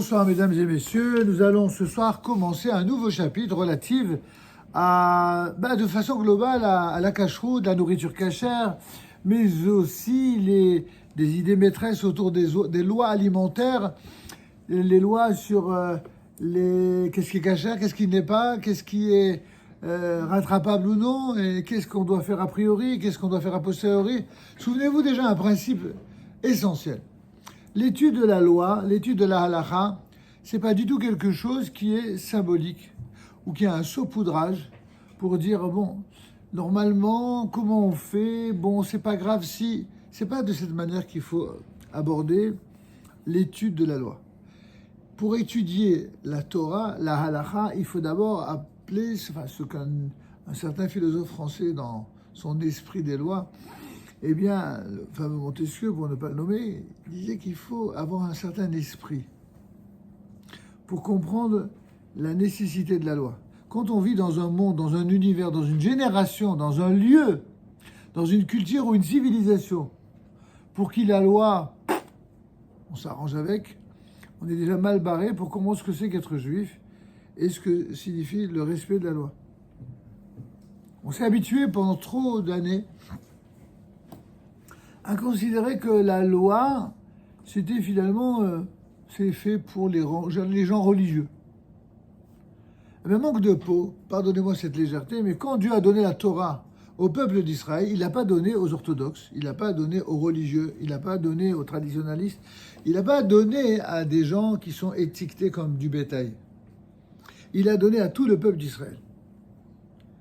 Bonsoir mesdames et messieurs, nous allons ce soir commencer un nouveau chapitre relatif à, de façon globale à la cacheroute, la nourriture cachère, mais aussi des idées maîtresses autour des lois alimentaires, les lois sur qu'est-ce qui est cachère, qu'est-ce qui n'est pas, qu'est-ce qui est rattrapable ou non, et qu'est-ce qu'on doit faire a priori, qu'est-ce qu'on doit faire a posteriori. Souvenez-vous déjà un principe essentiel. L'étude de la loi, l'étude de la halakha, c'est pas du tout quelque chose qui est symbolique ou qui a un saupoudrage pour dire bon, normalement, comment on fait, bon, c'est pas grave si. C'est pas de cette manière qu'il faut aborder l'étude de la loi. Pour étudier la Torah, la halakha, il faut d'abord appeler ce qu'un certain philosophe français dans son esprit des lois, eh bien, le fameux Montesquieu, pour ne pas le nommer, disait qu'il faut avoir un certain esprit pour comprendre la nécessité de la loi. Quand on vit dans un monde, dans un univers, dans une génération, dans un lieu, dans une culture ou une civilisation, pour qui la loi, on s'arrange avec, on est déjà mal barré pour comprendre ce que c'est qu'être juif et ce que signifie le respect de la loi. On s'est habitué pendant trop d'années à considérer que la loi, c'était finalement, c'est fait pour les gens religieux. Mais manque de peau, pardonnez-moi cette légèreté, mais quand Dieu a donné la Torah au peuple d'Israël, il n'a pas donné aux orthodoxes, il n'a pas donné aux religieux, il n'a pas donné aux traditionalistes, il n'a pas donné à des gens qui sont étiquetés comme du bétail. Il a donné à tout le peuple d'Israël.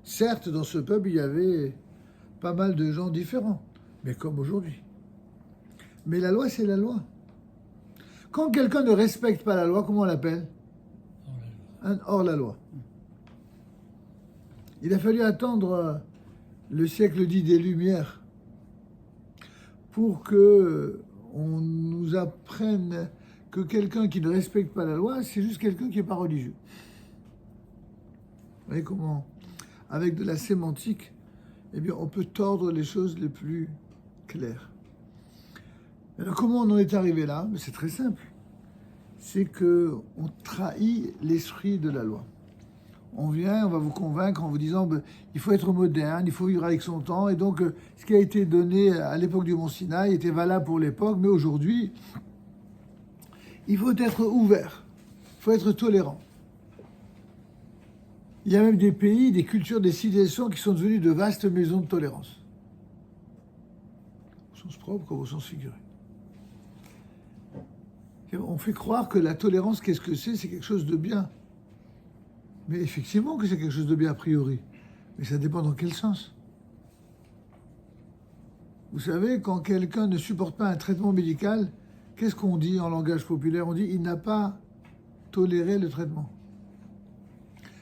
Certes, dans ce peuple, il y avait pas mal de gens différents, mais comme aujourd'hui. Mais la loi, c'est la loi. Quand quelqu'un ne respecte pas la loi, comment on l'appelle ? Un hors-la-loi. Il a fallu attendre le siècle dit des Lumières pour que on nous apprenne que quelqu'un qui ne respecte pas la loi, c'est juste quelqu'un qui n'est pas religieux. Vous voyez comment, avec de la sémantique, eh bien, on peut tordre les choses les plus claires. Alors, comment on en est arrivé là ? C'est très simple. C'est qu'on trahit l'esprit de la loi. On vient, on va vous convaincre en vous disant il faut être moderne, il faut vivre avec son temps. Et donc, ce qui a été donné à l'époque du Mont Sinaï était valable pour l'époque, mais aujourd'hui, il faut être ouvert, il faut être tolérant. Il y a même des pays, des cultures, des civilisations qui sont devenues de vastes maisons de tolérance. Au sens propre comme au sens figuré. On fait croire que la tolérance, qu'est-ce que c'est ? C'est quelque chose de bien. Mais effectivement que c'est quelque chose de bien a priori. Mais ça dépend dans quel sens. Vous savez, quand quelqu'un ne supporte pas un traitement médical, qu'est-ce qu'on dit en langage populaire ? On dit il n'a pas toléré le traitement.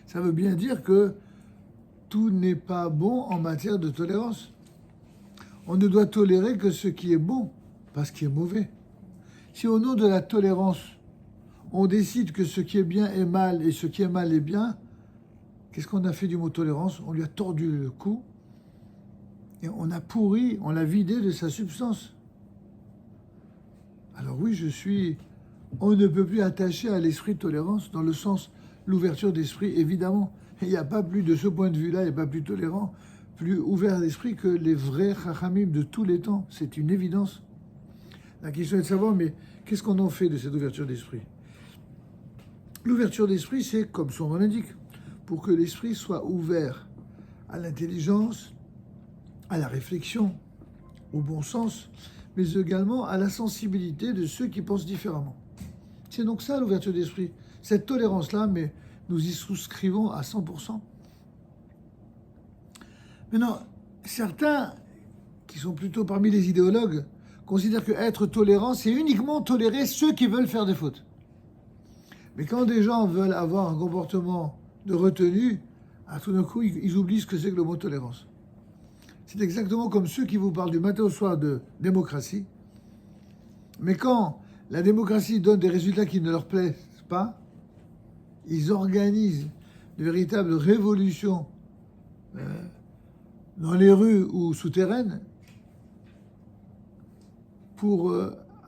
Ça veut bien dire que tout n'est pas bon en matière de tolérance. On ne doit tolérer que ce qui est bon, pas ce qui est mauvais. Si au nom de la tolérance, on décide que ce qui est bien est mal et ce qui est mal est bien, qu'est-ce qu'on a fait du mot tolérance ? On lui a tordu le cou et on a pourri, on l'a vidé de sa substance. Alors oui, on ne peut plus attacher à l'esprit de tolérance dans le sens l'ouverture d'esprit, évidemment. Il n'y a pas plus, de ce point de vue-là, il n'y a pas plus tolérant, plus ouvert d'esprit que les vrais chachamim de tous les temps. C'est une évidence. La question est de savoir, mais qu'est-ce qu'on en fait de cette ouverture d'esprit ? L'ouverture d'esprit, c'est, comme son nom l'indique, pour que l'esprit soit ouvert à l'intelligence, à la réflexion, au bon sens, mais également à la sensibilité de ceux qui pensent différemment. C'est donc ça l'ouverture d'esprit, cette tolérance-là, mais nous y souscrivons à 100%. Maintenant, certains, qui sont plutôt parmi les idéologues, considèrent que être tolérant, c'est uniquement tolérer ceux qui veulent faire des fautes. Mais quand des gens veulent avoir un comportement de retenue, tout d'un coup, ils oublient ce que c'est que le mot tolérance. C'est exactement comme ceux qui vous parlent du matin au soir de démocratie. Mais quand la démocratie donne des résultats qui ne leur plaisent pas, ils organisent de véritables révolutions dans les rues ou souterraines pour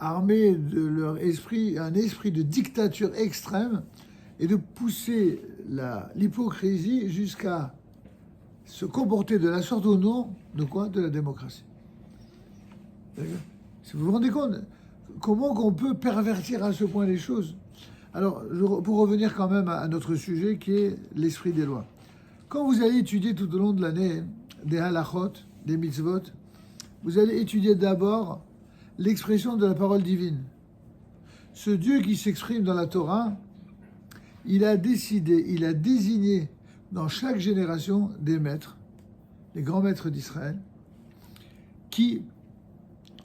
armés de leur esprit, un esprit de dictature extrême, et de pousser l'hypocrisie jusqu'à se comporter de la sorte au nom de quoi? De la démocratie. Si vous vous rendez compte, comment qu'on peut pervertir à ce point les choses? Alors, pour revenir quand même à notre sujet qui est l'esprit des lois. Quand vous allez étudier tout au long de l'année des halachot, des mitzvot, vous allez étudier d'abord l'expression de la parole divine. Ce Dieu qui s'exprime dans la Torah, il a décidé, il a désigné dans chaque génération des maîtres, les grands maîtres d'Israël, qui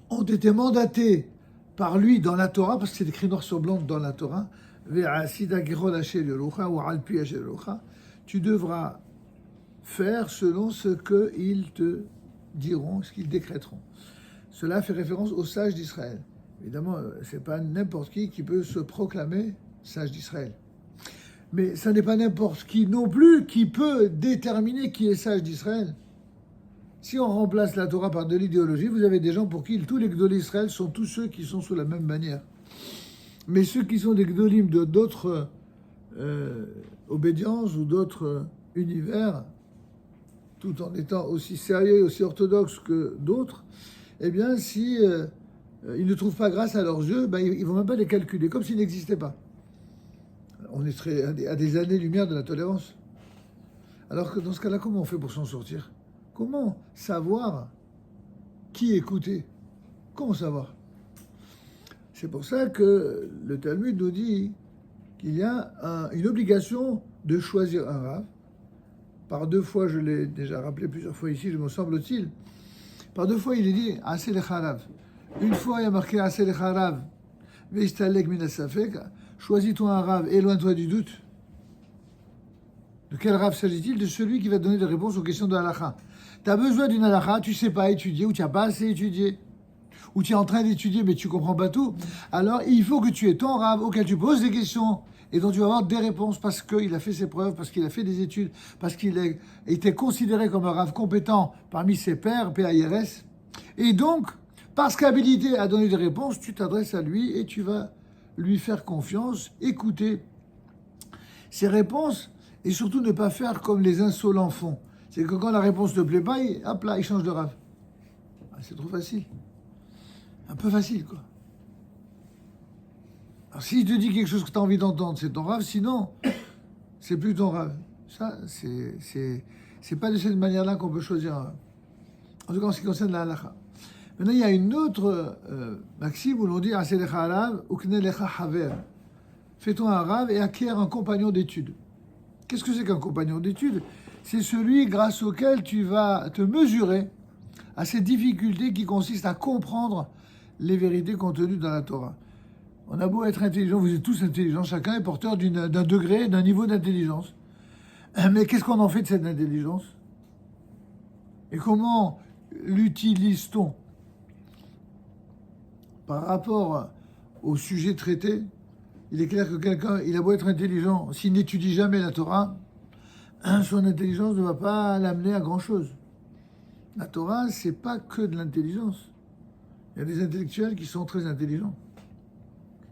ont été mandatés par lui dans la Torah, parce que c'est écrit noir sur blanc dans la Torah, tu devras faire selon ce qu'ils te diront, ce qu'ils décréteront. Cela fait référence aux sages d'Israël. Évidemment, ce n'est pas n'importe qui peut se proclamer sage d'Israël. Mais ça n'est pas n'importe qui non plus qui peut déterminer qui est sage d'Israël. Si on remplace la Torah par de l'idéologie, vous avez des gens pour qui tous les gdolim d'Israël sont tous ceux qui sont sous la même bannière. Mais ceux qui sont des gdolim de d'autres obédiences ou d'autres univers, tout en étant aussi sérieux et aussi orthodoxes que d'autres, eh bien, si ils ne trouvent pas grâce à leurs yeux, ben, ils ne vont même pas les calculer, comme s'ils n'existaient pas. On est à des années-lumière de la tolérance. Alors que dans ce cas-là, comment on fait pour s'en sortir? Comment savoir qui écouter? Comment savoir? C'est pour ça que le Talmud nous dit qu'il y a une obligation de choisir un rav. Par deux fois, je l'ai déjà rappelé plusieurs fois ici, je me semble-t-il. Par deux fois, il est dit Aseh lecha rav. Une fois, il y a marqué Aseh lecha rav. Veistalek min hasafek. Choisis-toi un rav, éloigne-toi du doute. De quel rav s'agit-il? De celui qui va donner des réponses aux questions de halakha. Tu as besoin d'une halakha, tu ne sais pas étudier, ou tu n'as pas assez étudié, ou tu es en train d'étudier mais tu ne comprends pas tout. Alors il faut que tu aies ton rav auquel tu poses des questions et dont tu vas avoir des réponses parce qu'il a fait ses preuves, parce qu'il a fait des études, parce qu'il a été considéré comme un rav compétent parmi ses pairs, PAIRS. Et donc, parce qu'habilité à donner des réponses, tu t'adresses à lui et tu vas lui faire confiance, écouter ses réponses et surtout ne pas faire comme les insolents font. C'est que quand la réponse ne plaît pas, hop là, il change de rav. C'est trop facile. Un peu facile, quoi. Alors, s'il te dit quelque chose que tu as envie d'entendre, c'est ton rav, sinon, c'est plus ton rav. Ça, c'est pas de cette manière-là qu'on peut choisir un rav. En tout cas, en ce qui concerne la halakha. Maintenant, il y a une autre maxime où l'on dit Aseh lecha rav ukne lecha haver. Fais-toi un rav et acquiert un compagnon d'études. Qu'est-ce que c'est qu'un compagnon d'études? C'est celui grâce auquel tu vas te mesurer à ces difficultés qui consistent à comprendre les vérités contenues dans la Torah. On a beau être intelligent, vous êtes tous intelligents, chacun est porteur d'un degré, d'un niveau d'intelligence. Mais qu'est-ce qu'on en fait de cette intelligence? Et comment l'utilise-t-on? Par rapport au sujet traité, il est clair que quelqu'un, il a beau être intelligent, s'il n'étudie jamais la Torah, son intelligence ne va pas l'amener à grand-chose. La Torah, c'est pas que de l'intelligence. Il y a des intellectuels qui sont très intelligents.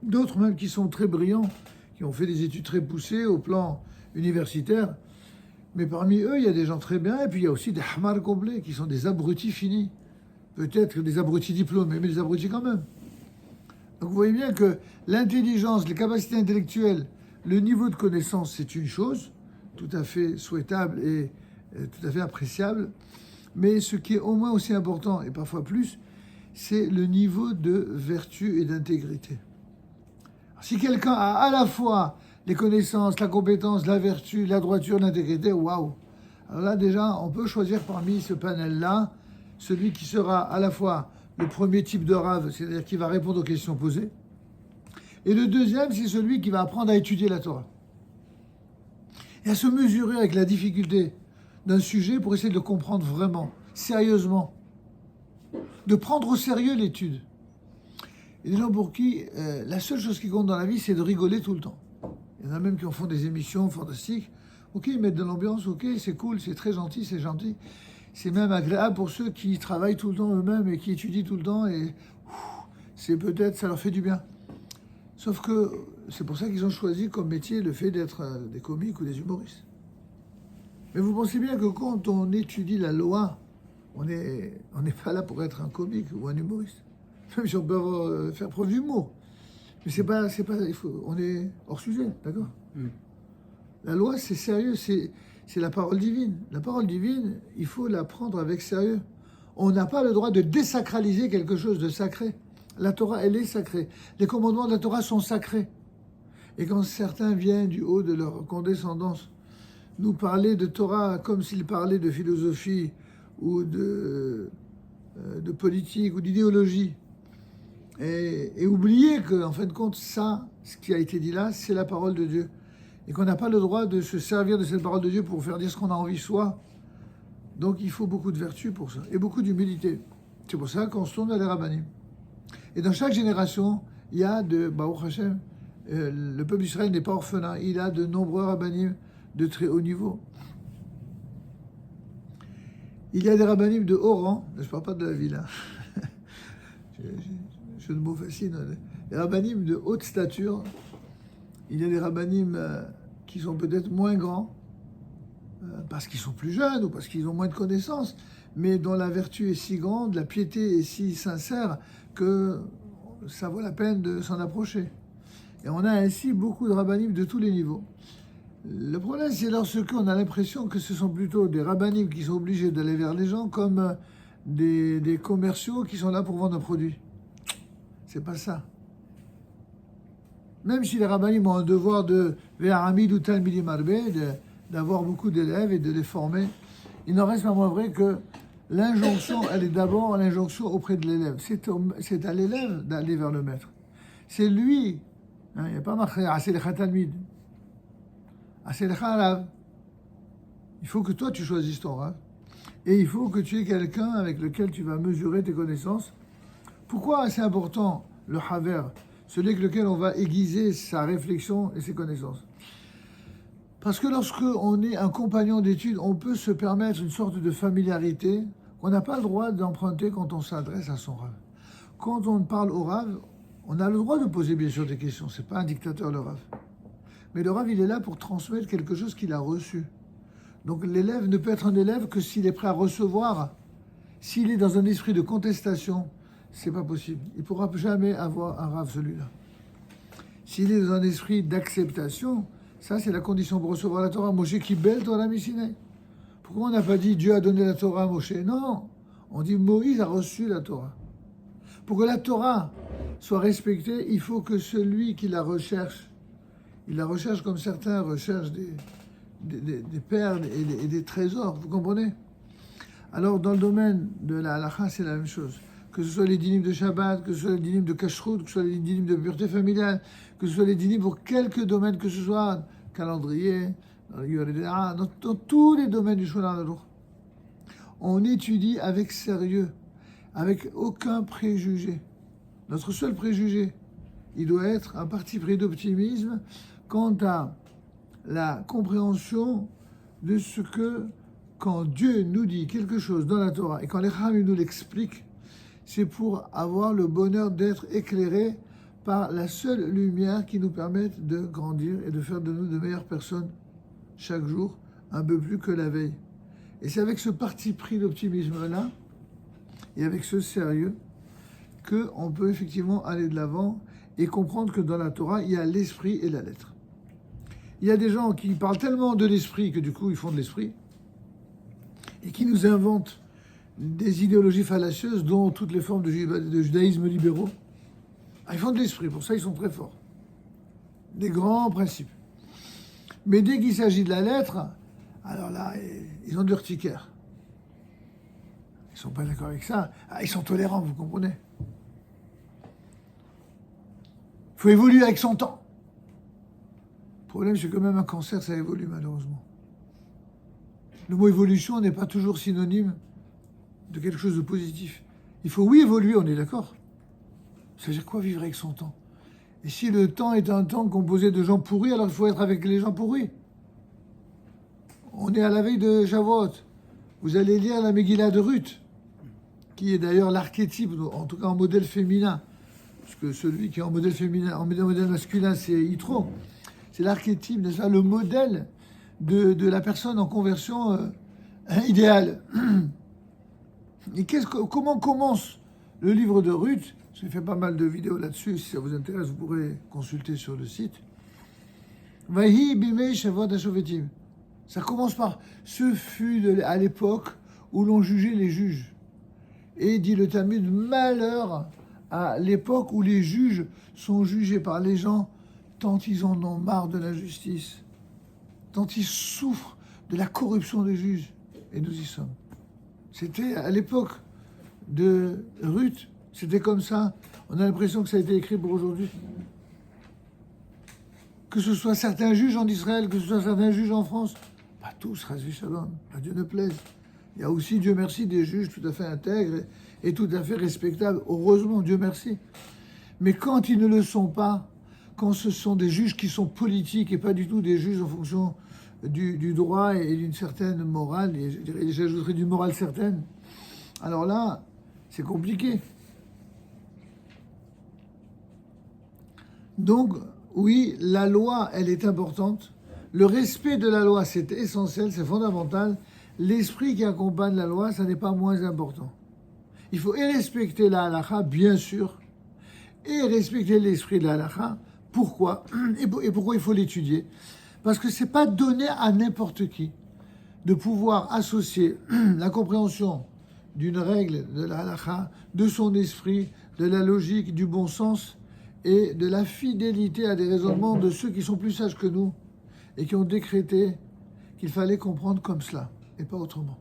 D'autres même qui sont très brillants, qui ont fait des études très poussées au plan universitaire. Mais parmi eux, il y a des gens très bien, et puis il y a aussi des hamars complets, qui sont des abrutis finis. Peut-être des abrutis diplômés, mais des abrutis quand même. Donc vous voyez bien que l'intelligence, les capacités intellectuelles, le niveau de connaissance, c'est une chose tout à fait souhaitable et tout à fait appréciable. Mais ce qui est au moins aussi important, et parfois plus, c'est le niveau de vertu et d'intégrité. Alors, si quelqu'un a à la fois les connaissances, la compétence, la vertu, la droiture, l'intégrité, waouh! Alors là, déjà, on peut choisir parmi ce panel-là celui qui sera à la fois le premier type de rave, c'est-à-dire qui va répondre aux questions posées, et le deuxième, c'est celui qui va apprendre à étudier la Torah. Et à se mesurer avec la difficulté d'un sujet pour essayer de le comprendre vraiment, sérieusement. De prendre au sérieux l'étude. Il y a des gens pour qui la seule chose qui compte dans la vie, c'est de rigoler tout le temps. Il y en a même qui en font des émissions fantastiques. Ok, ils mettent de l'ambiance, ok, c'est cool, c'est très gentil, c'est gentil. C'est même agréable pour ceux qui travaillent tout le temps eux-mêmes et qui étudient tout le temps. Et c'est peut-être, ça leur fait du bien. Sauf que c'est pour ça qu'ils ont choisi comme métier le fait d'être des comiques ou des humoristes. Mais vous pensez bien que quand on étudie la loi, on n'est pas là pour être un comique ou un humoriste. Même si on peut faire preuve d'humour. Mais on est hors sujet, d'accord? La loi, c'est sérieux, c'est la parole divine. La parole divine, il faut la prendre avec sérieux. On n'a pas le droit de désacraliser quelque chose de sacré. La Torah, elle est sacrée. Les commandements de la Torah sont sacrés. Et quand certains viennent du haut de leur condescendance nous parler de Torah comme s'ils parlaient de philosophie ou de politique ou d'idéologie, et oublier qu'en fin de compte, ça, ce qui a été dit là, c'est la parole de Dieu. Et qu'on n'a pas le droit de se servir de cette parole de Dieu pour faire dire ce qu'on a envie soi. Donc il faut beaucoup de vertu pour ça, et beaucoup d'humilité. C'est pour ça qu'on se tourne vers les rabbanim. Et dans chaque génération, il y a Baruch Hashem, le peuple d'Israël n'est pas orphelin, il a de nombreux rabbanim de très haut niveau. Il y a des rabbanim de haut rang, je ne parle pas de la ville, hein. Jeu de mots fascine. Les rabbanim de haute stature, il y a des rabbanim qui sont peut-être moins grands, parce qu'ils sont plus jeunes ou parce qu'ils ont moins de connaissances, mais dont la vertu est si grande, la piété est si sincère que ça vaut la peine de s'en approcher. Et on a ainsi beaucoup de rabbanim de tous les niveaux. Le problème, c'est lorsqu'on a l'impression que ce sont plutôt des rabbanim qui sont obligés d'aller vers les gens comme des commerciaux qui sont là pour vendre un produit. C'est pas ça. Même si les rabbanim ont un devoir de ve'aramid ou talmidim arbeh, d'avoir beaucoup d'élèves et de les former, il n'en reste pas moins vrai que l'injonction, elle est d'abord l'injonction auprès de l'élève. C'est à l'élève d'aller vers le maître. C'est lui. Il n'y a pas marqué Aselecha talmid. Aselecha rav. Il faut que toi tu choisisses ton rav. Et il faut que tu aies quelqu'un avec lequel tu vas mesurer tes connaissances. Pourquoi c'est important le haver, celui avec lequel on va aiguiser sa réflexion et ses connaissances? Parce que lorsqu'on est un compagnon d'études, on peut se permettre une sorte de familiarité qu'on n'a pas le droit d'emprunter quand on s'adresse à son rav. Quand on parle au rav, on a le droit de poser bien sûr des questions, c'est pas un dictateur le rav. Mais le rav, il est là pour transmettre quelque chose qu'il a reçu. Donc l'élève ne peut être un élève que s'il est prêt à recevoir. S'il est dans un esprit de contestation, c'est pas possible. Il ne pourra jamais avoir un rav celui-là. S'il est dans un esprit d'acceptation, ça c'est la condition pour recevoir la Torah. Moshe qui belle Torah Missineh. Pourquoi on n'a pas dit Dieu a donné la Torah à Moshe? Non, on dit Moïse a reçu la Torah. Pour que la Torah soit respectée, il faut que celui qui la recherche, il la recherche comme certains recherchent des perles et des trésors, vous comprenez? Alors dans le domaine de la halakha, c'est la même chose. Que ce soit les dynimes de Shabbat, que ce soit les dynimes de Kashrut, que ce soit les dynimes de pureté familiale, que ce soit les dynimes pour quelque domaine que ce soit, calendrier, dans tous les domaines du Shulchan Aruch, on étudie avec sérieux, avec aucun préjugé. Notre seul préjugé, il doit être un parti pris d'optimisme quant à la compréhension de ce que, quand Dieu nous dit quelque chose dans la Torah et quand les Chachamim nous l'expliquent, c'est pour avoir le bonheur d'être éclairé par la seule lumière qui nous permette de grandir et de faire de nous de meilleures personnes chaque jour, un peu plus que la veille. Et c'est avec ce parti pris d'optimisme-là et avec ce sérieux qu'on peut effectivement aller de l'avant et comprendre que dans la Torah, il y a l'esprit et la lettre. Il y a des gens qui parlent tellement de l'esprit que du coup, ils font de l'esprit et qui nous inventent des idéologies fallacieuses, dont toutes les formes de judaïsme libéraux. Ils font de l'esprit, pour ça ils sont très forts. Des grands principes. Mais dès qu'il s'agit de la lettre, alors là, ils ont de l'urticaire. Ils ne sont pas d'accord avec ça. Ils sont tolérants, vous comprenez? Il faut évoluer avec son temps. Le problème, c'est que même un cancer, ça évolue malheureusement. Le mot évolution n'est pas toujours synonyme de quelque chose de positif. Il faut, oui, évoluer, on est d'accord. Ça veut dire quoi, vivre avec son temps? Et si le temps est un temps composé de gens pourris, alors il faut être avec les gens pourris. On est à la veille de Shavuot. Vous allez lire la Megillah de Ruth, qui est d'ailleurs l'archétype, en tout cas un modèle féminin, puisque celui qui est en modèle féminin, en modèle masculin, c'est Yitro. C'est l'archétype, n'est-ce pas, le modèle de la personne en conversion idéale. Et comment commence le livre de Ruth? J'ai fait pas mal de vidéos là-dessus. Si ça vous intéresse, vous pourrez consulter sur le site. Vahi bimei shavot hashovetim. Ça commence par ce fut à l'époque où l'on jugeait les juges. Et dit le Talmud, malheur à l'époque où les juges sont jugés par les gens tant ils en ont marre de la justice, tant ils souffrent de la corruption des juges. Et nous y sommes. C'était à l'époque de Ruth, c'était comme ça. On a l'impression que ça a été écrit pour aujourd'hui. Que ce soit certains juges en Israël, que ce soit certains juges en France, pas tous, Razvi Shalom, à Dieu ne plaise. Il y a aussi, Dieu merci, des juges tout à fait intègres et tout à fait respectables. Heureusement, Dieu merci. Mais quand ils ne le sont pas, quand ce sont des juges qui sont politiques et pas du tout des juges en fonction du droit et d'une certaine morale, et j'ajouterais d'une morale certaine, alors là, c'est compliqué. Donc, oui, la loi, elle est importante. Le respect de la loi, c'est essentiel, c'est fondamental. L'esprit qui accompagne la loi, ça n'est pas moins important. Il faut et respecter la halakha, bien sûr, et respecter l'esprit de la halakha. Pourquoi ? Et pourquoi il faut l'étudier ? Parce que c'est pas donné à n'importe qui de pouvoir associer la compréhension d'une règle de la halakha, de son esprit, de la logique, du bon sens et de la fidélité à des raisonnements de ceux qui sont plus sages que nous et qui ont décrété qu'il fallait comprendre comme cela et pas autrement.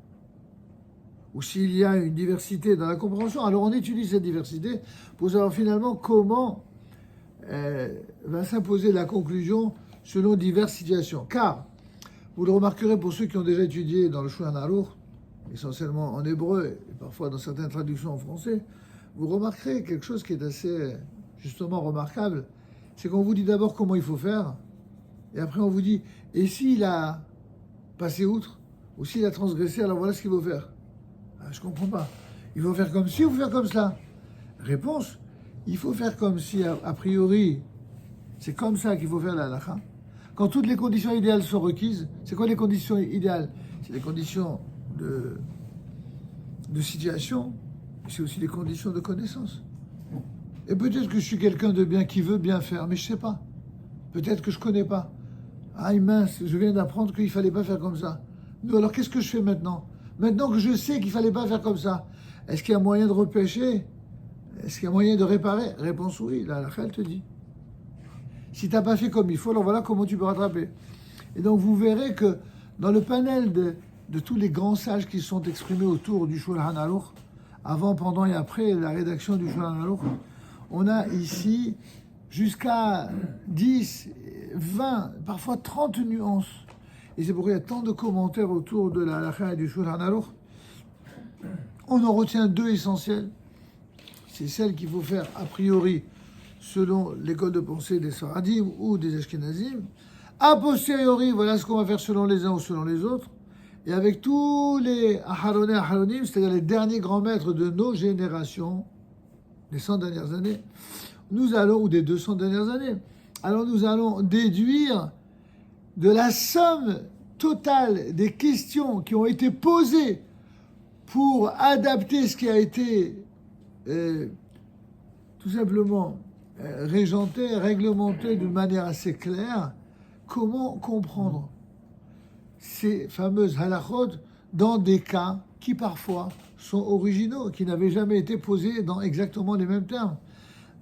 Ou s'il y a une diversité dans la compréhension, alors on étudie cette diversité pour savoir finalement comment va s'imposer la conclusion selon diverses situations. Car, vous le remarquerez pour ceux qui ont déjà étudié dans le Shulchan Aruch, essentiellement en hébreu et parfois dans certaines traductions en français, vous remarquerez quelque chose qui est assez justement remarquable, c'est qu'on vous dit d'abord comment il faut faire, et après on vous dit, et s'il a passé outre, ou s'il a transgressé, alors voilà ce qu'il faut faire. Ah, je comprends pas. Il faut faire comme ci ou faire comme cela? Réponse, il faut faire comme si, a priori, c'est comme ça qu'il faut faire la halakha. Quand toutes les conditions idéales sont requises, c'est quoi les conditions idéales? C'est les conditions de situation, c'est aussi les conditions de connaissance. Et peut-être que je suis quelqu'un de bien qui veut bien faire, mais je sais pas. Peut-être que je connais pas. Ah mince, je viens d'apprendre qu'il fallait pas faire comme ça. Non, alors qu'est-ce que je fais maintenant? Maintenant que je sais qu'il fallait pas faire comme ça, est-ce qu'il y a moyen de repêcher? Est-ce qu'il y a moyen de réparer? Réponse oui, la halakha te dit. Si tu n'as pas fait comme il faut, alors voilà comment tu peux rattraper. Et donc vous verrez que dans le panel de tous les grands sages qui sont exprimés autour du Shulchan Aruch, avant, pendant et après la rédaction du Shulchan Aruch, on a ici jusqu'à 10, 20, parfois 30 nuances. Et c'est pourquoi il y a tant de commentaires autour de la halakha et du Shulchan Aruch. On en retient deux essentiels. C'est celle qu'il faut faire a priori selon l'école de pensée des Sfaradim ou des Ashkenazim. A posteriori, voilà ce qu'on va faire selon les uns ou selon les autres. Et avec tous les Aharonim, c'est-à-dire les derniers grands maîtres de nos générations, des 100 dernières années, nous allons, ou des 200 dernières années, alors nous allons déduire de la somme totale des questions qui ont été posées pour adapter ce qui a été tout simplement régenté, réglementé d'une manière assez claire, comment comprendre ces fameuses halachot dans des cas qui parfois sont originaux, qui n'avaient jamais été posés dans exactement les mêmes termes.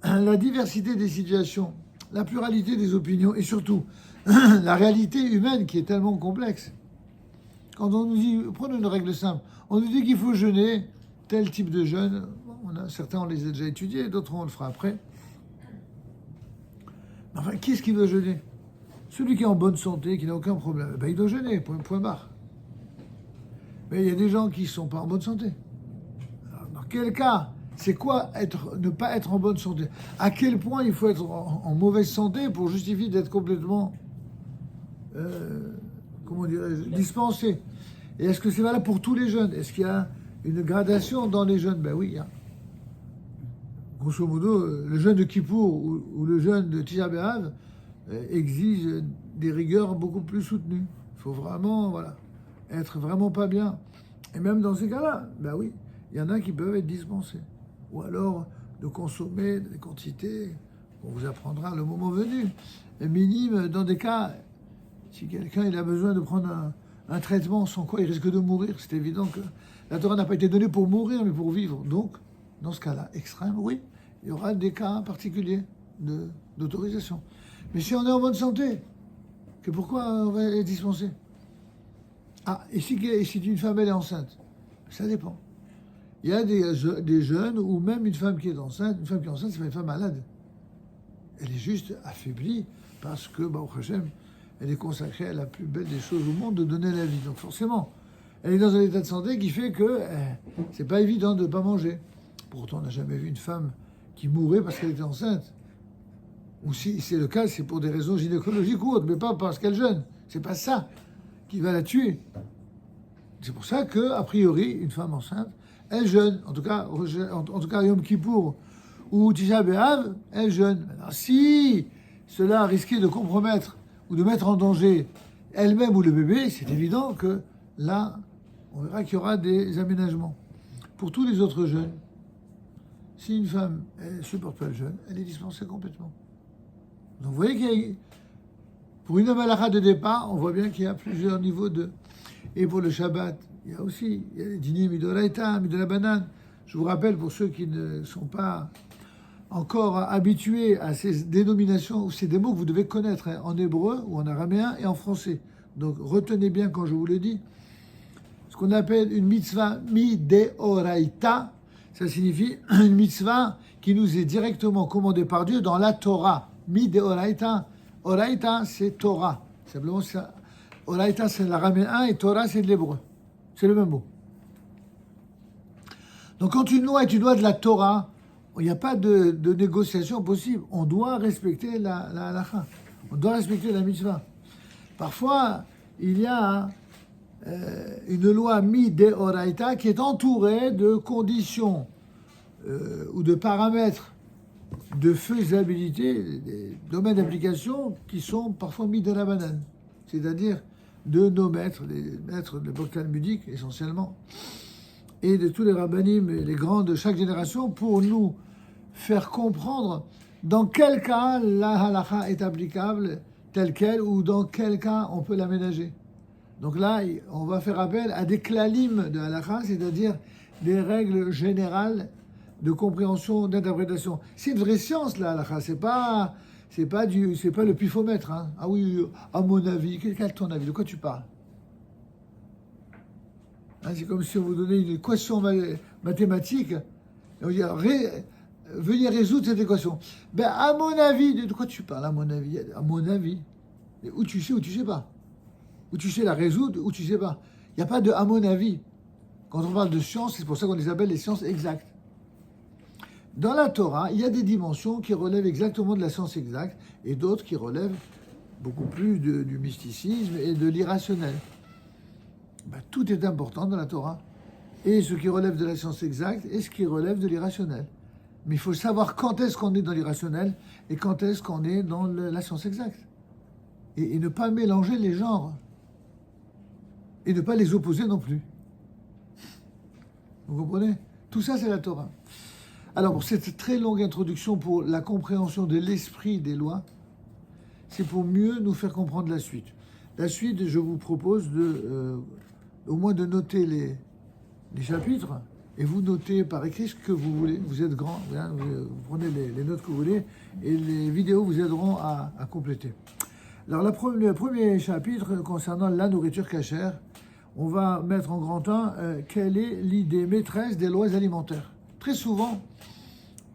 La diversité des situations, la pluralité des opinions et surtout la réalité humaine qui est tellement complexe. Quand on nous dit, prenons une règle simple, on nous dit qu'il faut jeûner tel type de jeûne, certains on les a déjà étudiés, d'autres on le fera après. Enfin, qui est-ce qui veut jeûner? Celui qui est en bonne santé, qui n'a aucun problème, ben, il doit jeûner, point barre. Mais il y a des gens qui ne sont pas en bonne santé. Alors, dans quel cas? C'est quoi ne pas être en bonne santé? À quel point il faut être en mauvaise santé pour justifier d'être complètement, comment dirais-je, dispensé? Et est-ce que c'est valable pour tous les jeunes? Est-ce qu'il y a une gradation dans les jeunes? Ben oui, il y a. Grosso modo, le jeûne de Kippour ou le jeûne de Tisha B'Av exige des rigueurs beaucoup plus soutenues. Il faut vraiment, voilà, être vraiment pas bien. Et même dans ces cas-là, ben oui, il y en a qui peuvent être dispensés. Ou alors de consommer des quantités qu'on vous apprendra le moment venu. Minime, dans des cas, si quelqu'un il a besoin de prendre un traitement sans quoi il risque de mourir, c'est évident que la Torah n'a pas été donnée pour mourir, mais pour vivre. Donc, dans ce cas-là, extrême, oui, il y aura des cas particuliers d'autorisation. Mais si on est en bonne santé, que pourquoi on va être dispensé? Ah, et si une femme elle est enceinte, ça dépend. Il y a des jeunes ou même une femme qui est enceinte. Une femme qui est enceinte, c'est pas une femme malade. Elle est juste affaiblie parce que, au Hachem, elle est consacrée à la plus belle des choses au monde, de donner la vie. Donc forcément, elle est dans un état de santé qui fait que c'est pas évident de ne pas manger. Pourtant, on n'a jamais vu une femme qui mourait parce qu'elle était enceinte. Ou si c'est le cas, c'est pour des raisons gynécologiques ou autres, mais pas parce qu'elle jeûne. C'est pas ça qui va la tuer. C'est pour ça que, a priori, une femme enceinte, elle jeûne. En tout cas, Yom Kippour ou Tisha B'Av, elle jeûne. Alors, si cela risquait de compromettre ou de mettre en danger elle-même ou le bébé, c'est évident que là, on verra qu'il y aura des aménagements. Pour tous les autres jeûnes, si une femme ne supporte pas le jeûne, elle est dispensée complètement. Donc vous voyez pour une halakha de départ, on voit bien qu'il y a plusieurs niveaux de... Et pour le Shabbat, il y a les dîners midoraita, midolabanan. Je vous rappelle, pour ceux qui ne sont pas encore habitués à ces dénominations, c'est des mots que vous devez connaître en hébreu ou en araméen et en français. Donc retenez bien quand je vous le dis. Ce qu'on appelle une mitzvah mideoraita, ça signifie une mitzvah qui nous est directement commandée par Dieu dans la Torah. Mideoraita. Oraita, c'est Torah. Simplement, Oraita, c'est l'araméen et Torah, c'est de l'hébreu. C'est le même mot. Donc, quand une loi est une loi de la Torah, il n'y a pas de négociation possible. On doit respecter la halakha. On doit respecter la mitzvah. Parfois, il y a une loi mideoraita qui est entourée de conditions ou de paramètres de faisabilité, des domaines d'application qui sont parfois mis dans la banane. C'est-à-dire de nos maîtres, les maîtres de l'époque talmudique essentiellement, et de tous les rabbinim et les grands de chaque génération pour nous faire comprendre dans quel cas la halakha est applicable telle qu'elle ou dans quel cas on peut l'aménager. Donc là, on va faire appel à des klalim de halakha, c'est-à-dire des règles générales de compréhension, d'interprétation. C'est une vraie science, la halakha. C'est pas le pifomètre. Hein. Ah oui, à mon avis. Quel est ton avis? De quoi tu parles? Hein, c'est comme si on vous donnait une équation mathématique. Et on dit, veuillez résoudre cette équation. Ben, à mon avis, de quoi tu parles? À mon avis. À mon avis. Et où tu sais pas. Où tu sais la résoudre, où tu sais pas. Il n'y a pas de à mon avis. Quand on parle de science, c'est pour ça qu'on les appelle les sciences exactes. Dans la Torah, il y a des dimensions qui relèvent exactement de la science exacte et d'autres qui relèvent beaucoup plus du mysticisme et de l'irrationnel. Ben, tout est important dans la Torah. Et ce qui relève de la science exacte et ce qui relève de l'irrationnel. Mais il faut savoir quand est-ce qu'on est dans l'irrationnel et quand est-ce qu'on est dans la science exacte. Et ne pas mélanger les genres. Et ne pas les opposer non plus. Vous comprenez? Tout ça, c'est la Torah. Alors, pour cette très longue introduction pour la compréhension de l'esprit des lois, c'est pour mieux nous faire comprendre la suite. La suite, je vous propose au moins de noter les chapitres, et vous notez par écrit ce que vous voulez. Vous êtes grand, vous prenez les notes que vous voulez, et les vidéos vous aideront à compléter. Alors, le premier chapitre concernant la nourriture cachère, on va mettre en grand 1 quelle est l'idée maîtresse des lois alimentaires. Très souvent,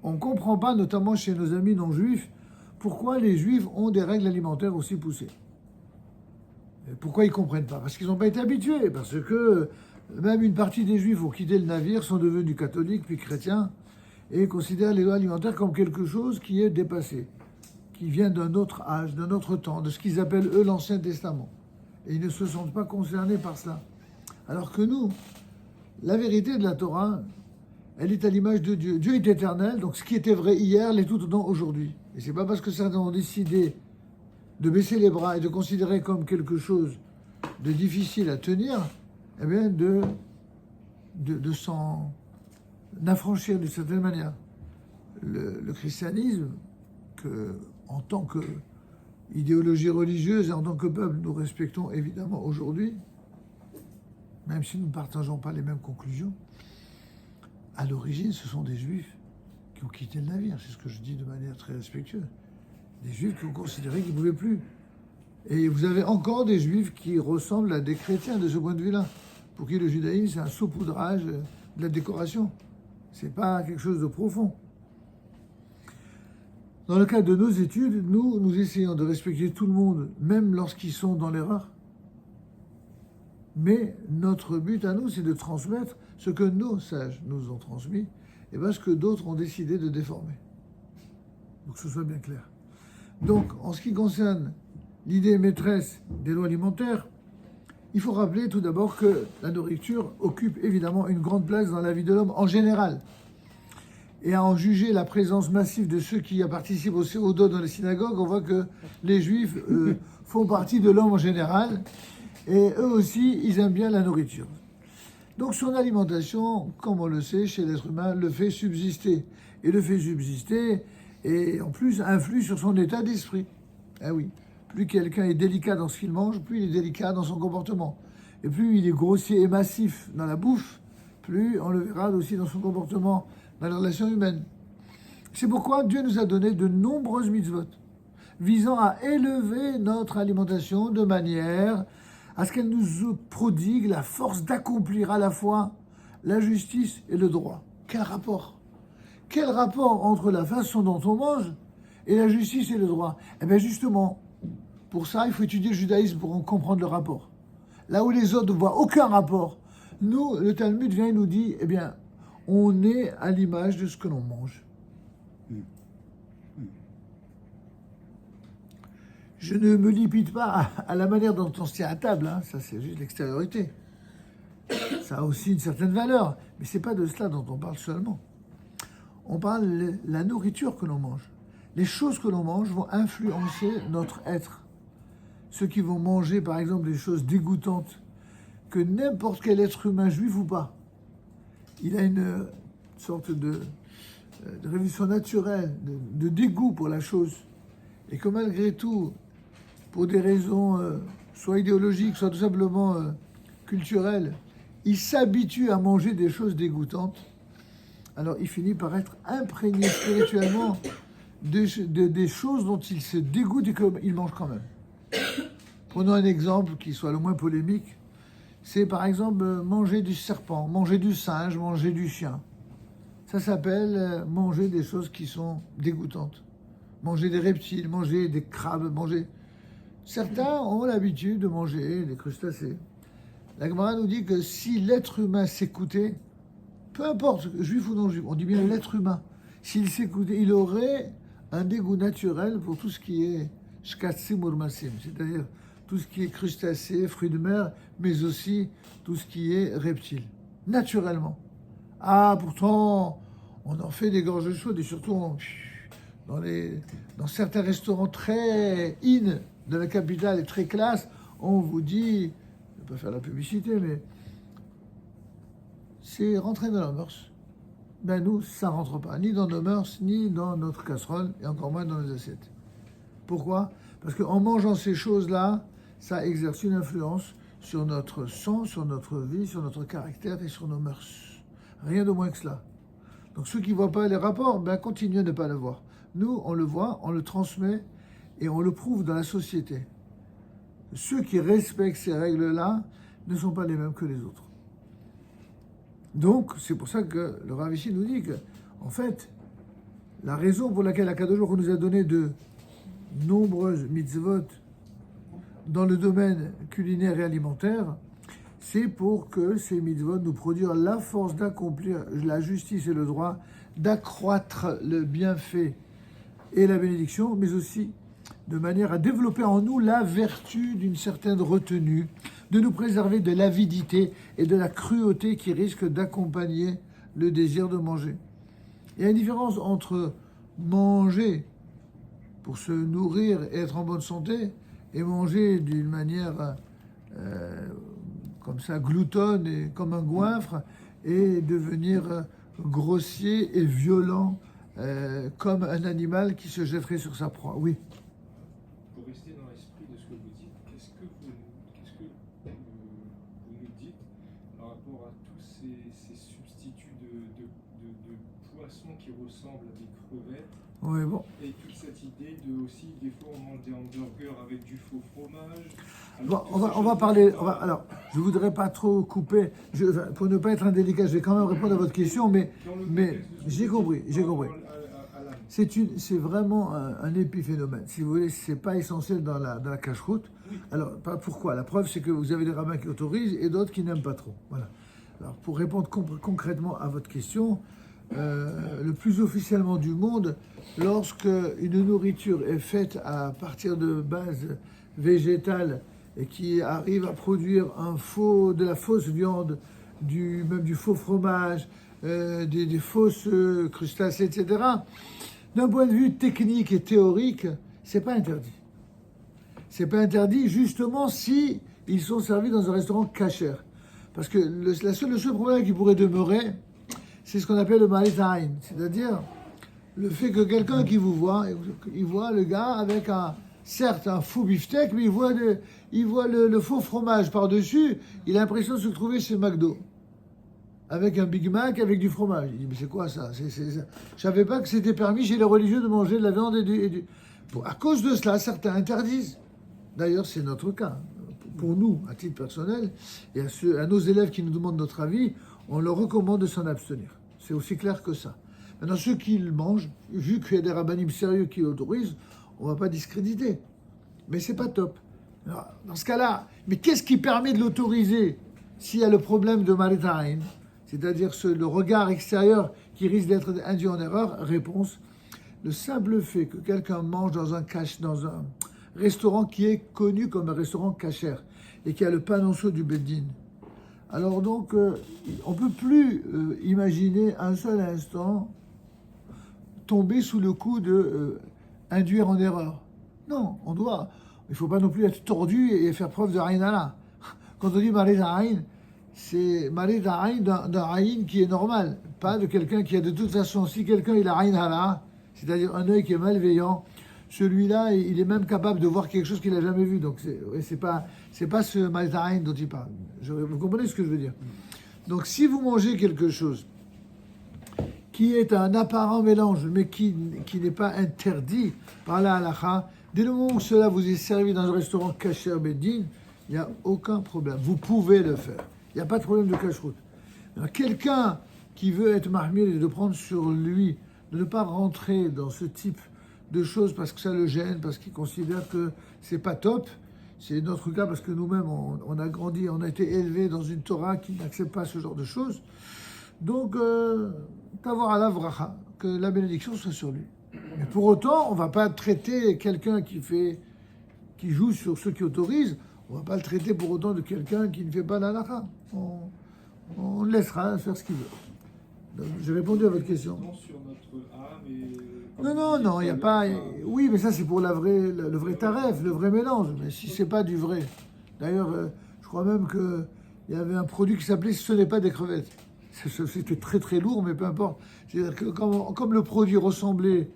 on ne comprend pas, notamment chez nos amis non-juifs, pourquoi les juifs ont des règles alimentaires aussi poussées. Et pourquoi ils ne comprennent pas? Parce qu'ils n'ont pas été habitués, parce que même une partie des juifs ont quitté le navire, sont devenus catholiques puis chrétiens, et considèrent les lois alimentaires comme quelque chose qui est dépassé, qui vient d'un autre âge, d'un autre temps, de ce qu'ils appellent eux l'Ancien Testament. Et ils ne se sentent pas concernés par cela. Alors que nous, la vérité de la Torah, elle est à l'image de Dieu. Dieu est éternel, donc ce qui était vrai hier l'est tout autant aujourd'hui. Et c'est pas parce que certains ont décidé de baisser les bras et de considérer comme quelque chose de difficile à tenir, eh bien de s'en affranchir d'une certaine manière. Le christianisme, que en tant qu'idéologie religieuse et en tant que peuple, nous respectons évidemment aujourd'hui, même si nous ne partageons pas les mêmes conclusions, à l'origine, ce sont des juifs qui ont quitté le navire, c'est ce que je dis de manière très respectueuse. Des juifs qui ont considéré qu'ils ne pouvaient plus. Et vous avez encore des juifs qui ressemblent à des chrétiens de ce point de vue-là, pour qui le judaïsme, c'est un saupoudrage de la décoration. C'est pas quelque chose de profond. Dans le cadre de nos études, nous essayons de respecter tout le monde, même lorsqu'ils sont dans l'erreur. Mais notre but à nous, c'est de transmettre ce que nos sages nous ont transmis et pas ce que d'autres ont décidé de déformer. Donc que ce soit bien clair. Donc, en ce qui concerne l'idée maîtresse des lois alimentaires, il faut rappeler tout d'abord que la nourriture occupe évidemment une grande place dans la vie de l'homme en général. Et à en juger la présence massive de ceux qui participent au CO2 dans les synagogues, on voit que les juifs font partie de l'homme en général. Et eux aussi, ils aiment bien la nourriture. Donc son alimentation, comme on le sait, chez l'être humain, le fait subsister. Et le fait subsister, et en plus, influe sur son état d'esprit. Ah oui, plus quelqu'un est délicat dans ce qu'il mange, plus il est délicat dans son comportement. Et plus il est grossier et massif dans la bouffe, plus on le verra aussi dans son comportement, dans les relations humaines. C'est pourquoi Dieu nous a donné de nombreuses mitzvot, visant à élever notre alimentation de manière à ce qu'elle nous prodigue la force d'accomplir à la fois la justice et le droit. Quel rapport? Quel rapport entre la façon dont on mange et la justice et le droit? Eh bien justement, pour ça, il faut étudier le judaïsme pour en comprendre le rapport. Là où les autres ne voient aucun rapport, nous, le Talmud vient et nous dit, eh bien, on est à l'image de ce que l'on mange. Je ne me limite pas à la manière dont on se tient à table, hein. Ça c'est juste l'extériorité. Ça a aussi une certaine valeur, mais c'est pas de cela dont on parle seulement. On parle de la nourriture que l'on mange. Les choses que l'on mange vont influencer notre être. Ceux qui vont manger par exemple des choses dégoûtantes, que n'importe quel être humain, juif ou pas, il a une sorte de révulsion naturelle, de dégoût pour la chose, et que malgré tout, pour des raisons soit idéologiques, soit tout simplement culturelles, il s'habitue à manger des choses dégoûtantes, alors il finit par être imprégné spirituellement des choses dont il se dégoûte et qu'il mange quand même. Prenons un exemple qui soit le moins polémique, c'est par exemple manger du serpent, manger du singe, manger du chien. Ça s'appelle manger des choses qui sont dégoûtantes. Manger des reptiles, manger des crabes, manger... Certains ont l'habitude de manger des crustacés. La Gemara nous dit que si l'être humain s'écoutait, peu importe, juif ou non juif, on dit bien l'être humain, s'il s'écoutait, il aurait un dégoût naturel pour tout ce qui est shkatsim urmasim, c'est-à-dire tout ce qui est crustacés, fruits de mer, mais aussi tout ce qui est reptiles, naturellement. Ah, pourtant, on en fait des gorges chaudes, et surtout dans certains restaurants très in de la capitale et très classe, on vous dit, je ne vais pas faire la publicité, mais c'est rentrer dans la mœurs. Ben nous, ça ne rentre pas, ni dans nos mœurs, ni dans notre casserole, et encore moins dans nos assiettes. Pourquoi? Parce qu'en mangeant ces choses-là, ça exerce une influence sur notre sang, sur notre vie, sur notre caractère et sur nos mœurs. Rien de moins que cela. Donc ceux qui ne voient pas les rapports, ben continuez de ne pas le voir. Nous, on le voit, on le transmet et on le prouve dans la société. Ceux qui respectent ces règles-là ne sont pas les mêmes que les autres. Donc, c'est pour ça que le Rav ici nous dit que, en fait, la raison pour laquelle Akadosh Baruch Hu nous a donné de nombreuses mitzvot dans le domaine culinaire et alimentaire, c'est pour que ces mitzvot nous produisent la force d'accomplir la justice et le droit, d'accroître le bienfait et la bénédiction, mais aussi de manière à développer en nous la vertu d'une certaine retenue, de nous préserver de l'avidité et de la cruauté qui risquent d'accompagner le désir de manger. Il y a une différence entre manger pour se nourrir et être en bonne santé et manger d'une manière comme ça, gloutonne et comme un goinfre et devenir grossier et violent comme un animal qui se jetterait sur sa proie. Oui. Pour rester dans l'esprit de ce que vous dites, qu'est-ce que vous nous dites par rapport à tous ces substituts de poissons qui ressemblent à des crevettes? Oui, bon. Et toute cette idée de aussi, des fois, on mange des hamburgers avec du faux fromage. Bon, on va parler. Alors, je voudrais pas trop couper. Pour ne pas être indélicat, je vais quand même répondre à votre question, mais j'ai compris. C'est vraiment un épiphénomène. Si vous voulez, c'est pas essentiel dans la cache-route. Alors, pourquoi? La preuve, c'est que vous avez des rabbins qui autorisent et d'autres qui n'aiment pas trop. Voilà. Alors, pour répondre concrètement à votre question, le plus officiellement du monde, lorsque une nourriture est faite à partir de bases végétales et qui arrive à produire de la fausse viande, même du faux fromage, des fausses crustacés, etc. D'un point de vue technique et théorique, c'est pas interdit. C'est pas interdit justement si ils sont servis dans un restaurant kasher. Parce que le seul problème qui pourrait demeurer, c'est ce qu'on appelle le maritime, c'est-à-dire le fait que quelqu'un qui vous voit, il voit le gars avec certes un faux beefsteak, mais il voit le faux fromage par-dessus, il a l'impression de se trouver chez McDo, avec un Big Mac, avec du fromage. Il dit, mais c'est quoi ça? Je savais pas que c'était permis chez les religieux de manger de la viande et du... Bon, à cause de cela, certains interdisent. D'ailleurs, c'est notre cas. Pour nous, à titre personnel, et à nos élèves qui nous demandent notre avis, on leur recommande de s'en abstenir. C'est aussi clair que ça. Maintenant, ceux qui le mangent, vu qu'il y a des rabbinim sérieux qui l'autorisent, on ne va pas discréditer. Mais c'est pas top. Alors, dans ce cas-là, mais qu'est-ce qui permet de l'autoriser s'il y a le problème de maritime, c'est-à-dire le regard extérieur qui risque d'être induit en erreur? Réponse, le simple fait que quelqu'un mange dans un restaurant qui est connu comme un restaurant kasher et qui a le panonceau du Beddin. Alors donc, on ne peut plus imaginer un seul instant tomber sous le coup de induire en erreur. Non, il ne faut pas non plus être tordu et faire preuve de Aïn Allah. Quand on dit Marid Aïn, c'est Marid Aïn d'un Aïn qui est normal, pas de quelqu'un qui a de toute façon, si quelqu'un il a Aïn Allah, c'est-à-dire un œil qui est malveillant, celui-là, il est même capable de voir quelque chose qu'il n'a jamais vu. Donc, c'est pas ce Maritime dont il parle. Vous comprenez ce que je veux dire? Donc, si vous mangez quelque chose qui est un apparent mélange, mais qui n'est pas interdit par la halakha, dès le moment où cela vous est servi dans un restaurant kasher Beddin, il n'y a aucun problème. Vous pouvez le faire. Il n'y a pas de problème de cache-route. Quelqu'un qui veut être mahmir et de prendre sur lui, de ne pas rentrer dans ce type de choses parce que ça le gêne, parce qu'il considère que c'est pas top. C'est notre cas parce que nous-mêmes, on a grandi, on a été élevés dans une Torah qui n'accepte pas ce genre de choses. Donc, d'avoir à la vracha, que la bénédiction soit sur lui. Mais pour autant, on ne va pas traiter quelqu'un qui joue sur ceux qui autorisent, on ne va pas le traiter pour autant de quelqu'un qui ne fait pas la halakha. On le laissera faire ce qu'il veut. Donc, j'ai répondu à votre question. Sur notre âme et... Non, il n'y a pas... Oui, mais ça, c'est pour le vrai taref, le vrai mélange. Mais si c'est pas du vrai... D'ailleurs, je crois même qu'il y avait un produit qui s'appelait « Ce n'est pas des crevettes ». C'était très, très lourd, mais peu importe. C'est-à-dire que comme le produit ressemblait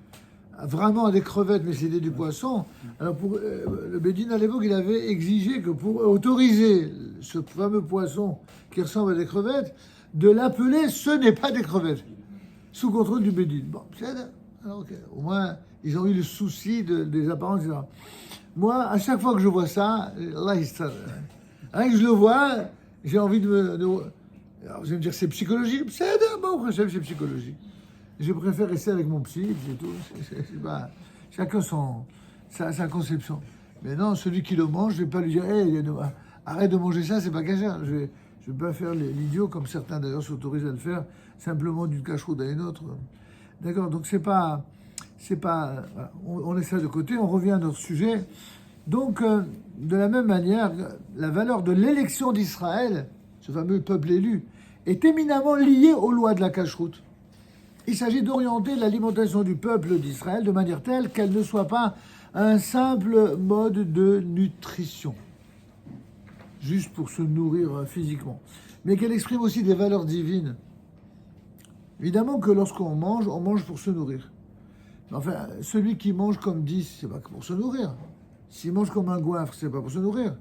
vraiment à des crevettes, mais c'était du poisson, alors le Bédine, à l'époque, il avait exigé que pour autoriser ce fameux poisson qui ressemble à des crevettes, de l'appeler « Ce n'est pas des crevettes », sous contrôle du Bédine. Bon, c'est... Alors, okay. Au moins, ils ont eu le souci des apparences, etc. Moi, à chaque fois que je vois ça, là, rien que je le vois, j'ai envie de alors, vous allez me dire, c'est psychologique. C'est c'est psychologique. Je préfère rester avec mon psy, c'est tout. C'est pas... Chacun sa conception. Mais non, celui qui le mange, je ne vais pas lui dire, hey, arrête de manger ça, c'est pas cachère. Je vais pas faire l'idiot, comme certains d'ailleurs s'autorisent à le faire, simplement d'une cache-route à une autre. D'accord, donc c'est pas, voilà. On laisse ça de côté, on revient à notre sujet. Donc, de la même manière, la valeur de l'élection d'Israël, ce fameux peuple élu, est éminemment lié aux lois de la cacheroute. Il s'agit d'orienter l'alimentation du peuple d'Israël de manière telle qu'elle ne soit pas un simple mode de nutrition, juste pour se nourrir physiquement, mais qu'elle exprime aussi des valeurs divines. Évidemment que lorsqu'on mange pour se nourrir. Enfin, celui qui mange comme 10, c'est pas que pour se nourrir. S'il mange comme un goinfre, c'est pas pour se nourrir.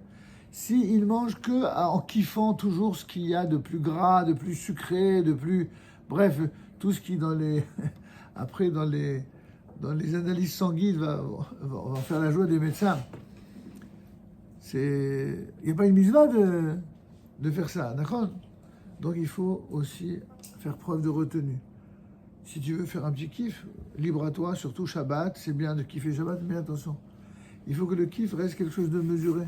S'il mange que en kiffant toujours ce qu'il y a de plus gras, de plus sucré, de plus... Bref, tout ce qui après dans les analyses sanguines va faire la joie des médecins. Il n'y a pas une mitzvah de faire ça, d'accord? Donc il faut aussi faire preuve de retenue. Si tu veux faire un petit kiff, libre à toi, surtout Shabbat, c'est bien de kiffer Shabbat, mais attention, il faut que le kiff reste quelque chose de mesuré.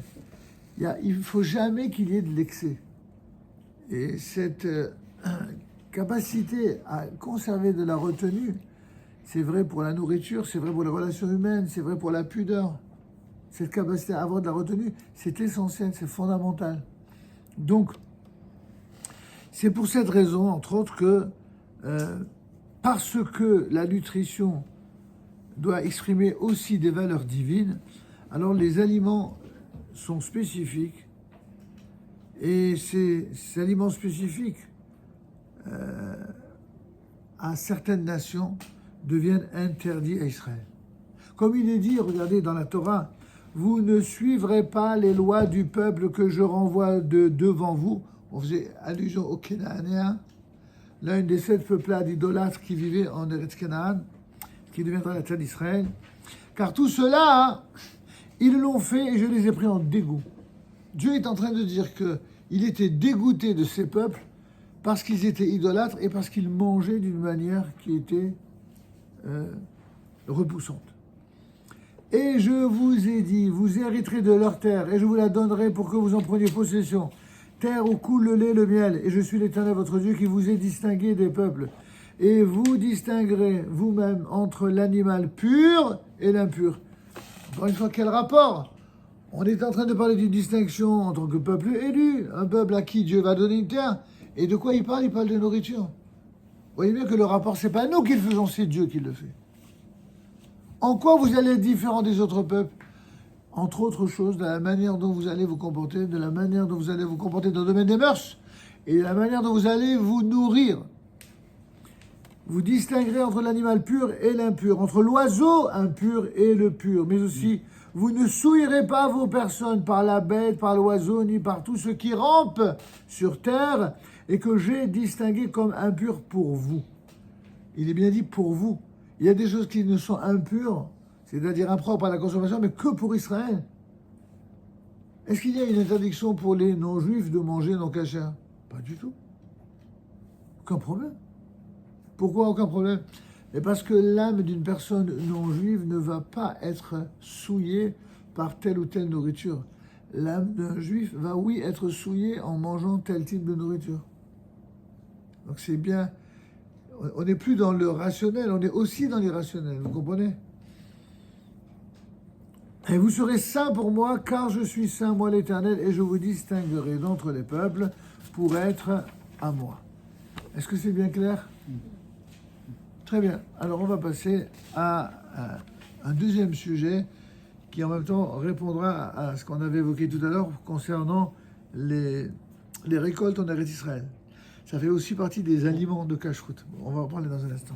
Il ne faut jamais qu'il y ait de l'excès. Et cette capacité à conserver de la retenue, c'est vrai pour la nourriture, c'est vrai pour les relations humaines, c'est vrai pour la pudeur. Cette capacité à avoir de la retenue, c'est essentiel, c'est fondamental. Donc, c'est pour cette raison, entre autres, que parce que la nutrition doit exprimer aussi des valeurs divines, alors les aliments sont spécifiques, et ces aliments spécifiques à certaines nations deviennent interdits à Israël. Comme il est dit, regardez dans la Torah, vous ne suivrez pas les lois du peuple que je renvoie devant vous. On faisait allusion aux Cananéens, l'un des 7 peuplades idolâtres qui vivaient en Eretz Canaan, qui deviendra la terre d'Israël. Car tout cela, ils l'ont fait et je les ai pris en dégoût. Dieu est en train de dire qu'il était dégoûté de ces peuples parce qu'ils étaient idolâtres et parce qu'ils mangeaient d'une manière qui était repoussante. Et je vous ai dit, vous hériterez de leur terre, et je vous la donnerai pour que vous en preniez possession. Terre où coule le lait, le miel, et je suis l'Éternel votre Dieu qui vous ai distingué des peuples. Et vous distinguerez vous-même entre l'animal pur et l'impur. Encore une fois, quel rapport? On est en train de parler d'une distinction en tant que peuple élu, un peuple à qui Dieu va donner une terre. Et de quoi il parle? Il parle de nourriture. Vous voyez bien que le rapport, c'est pas nous qui le faisons, c'est Dieu qui le fait. En quoi vous allez être différent des autres peuples? Entre autres choses, de la manière dont vous allez vous comporter, de la manière dont vous allez vous comporter dans le domaine des mœurs, et de la manière dont vous allez vous nourrir. Vous distinguerez entre l'animal pur et l'impur, entre l'oiseau impur et le pur, mais aussi, vous ne souillerez pas vos personnes par la bête, par l'oiseau, ni par tout ce qui rampe sur terre, et que j'ai distingué comme impur pour vous. Il est bien dit pour vous. Il y a des choses qui ne sont impures, c'est-à-dire impropres à la consommation, mais que pour Israël. Est-ce qu'il y a une interdiction pour les non-juifs de manger non kasher? Pas du tout. Aucun problème. Pourquoi aucun problème? Et parce que l'âme d'une personne non-juive ne va pas être souillée par telle ou telle nourriture. L'âme d'un juif va, oui, être souillée en mangeant tel type de nourriture. Donc c'est bien... On n'est plus dans le rationnel, on est aussi dans l'irrationnel, vous comprenez? Et vous serez saints pour moi, car je suis saint, moi l'Éternel, et je vous distinguerai d'entre les peuples pour être à moi. Est-ce que c'est bien clair? Très bien. Alors on va passer à un deuxième sujet qui en même temps répondra à ce qu'on avait évoqué tout à l'heure concernant les récoltes en Eretz Israël. Ça fait aussi partie des aliments de cacheroute. On va en parler dans un instant.